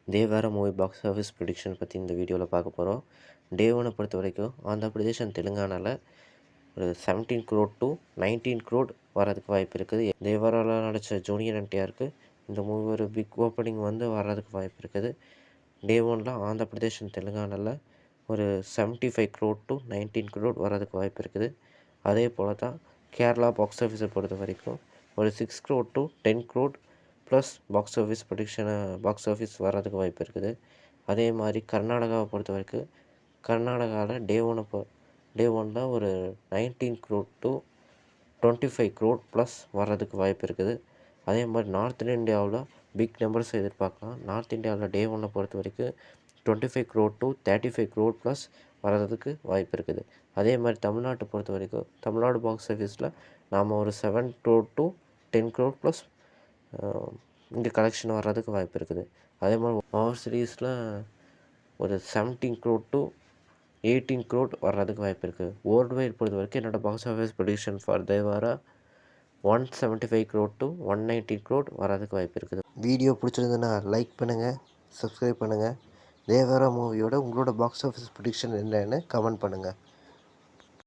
Devara movie box office prediction பற்றி இந்த வீடியோவில் பார்க்க போகிறோம். டே ஒன்னை பொறுத்த வரைக்கும் ஆந்திர பிரதேஷ் அண்ட் தெலுங்கானாவில் ஒரு 17 crore டு 19 crore வர்றதுக்கு வாய்ப்பு இருக்குது. தேவாராவில் நடித்த ஜூனியர் என்டிஆருக்கு இந்த மூவி ஒரு பிக் ஓப்பனிங் வந்து வர்றதுக்கு வாய்ப்பு இருக்குது. டே ஒனில் ஆந்திர பிரதேஷ் அண்ட் தெலுங்கானாவில் ஒரு 75 crore டு 19 crore வர்றதுக்கு வாய்ப்பு இருக்குது. அதே போல் தான் கேரளா பாக்ஸ் ஆஃபீஸை பொறுத்த வரைக்கும் ஒரு 6 crore to 10 crore plus box office வர்றதுக்கு வாய்ப்பு இருக்குது. அதே மாதிரி கர்நாடகாவை பொறுத்த வரைக்கும் கர்நாடகாவில் டே ஒனில் ஒரு 19 crore டு 25 crore ப்ளஸ் வர்றதுக்கு வாய்ப்பு இருக்குது. அதே மாதிரி நார்த் இந்தியாவில் பிக் நம்பர்ஸ் எதிர்பார்க்கலாம். நார்த் இந்தியாவில் டே ஒன்னை பொறுத்த வரைக்கும் 25 crore டு 35 crore ப்ளஸ் வர்றதுக்கு வாய்ப்பு இருக்குது. அதே மாதிரி தமிழ்நாட்டை பொறுத்த வரைக்கும் தமிழ்நாடு பாக்ஸ் ஆஃபீஸில் நாம் ஒரு 7 crore டு 10 crore ப்ளஸ் இங்கே கலெக்ஷன் வர்றதுக்கு வாய்ப்பு இருக்குது. அதே மாதிரி ஓவர் சீரீஸில் ஒரு 17 crore டு 18 crore வர்றதுக்கு வாய்ப்பு இருக்குது. வேர்ல்டு வைட் பொறுத்த வரைக்கும் என்னோடய box office prediction for Devara 175 crore to 190 crore வர்றதுக்கு வாய்ப்பு இருக்குது. வீடியோ பிடிச்சிருந்ததுன்னா லைக் பண்ணுங்கள், சப்ஸ்கிரைப் பண்ணுங்கள். தேவாரா மூவியோட உங்களோட பாக்ஸ் ஆஃபீஸ் ப்ரெடிக்ஷன் என்னன்னு கமெண்ட் பண்ணுங்கள்.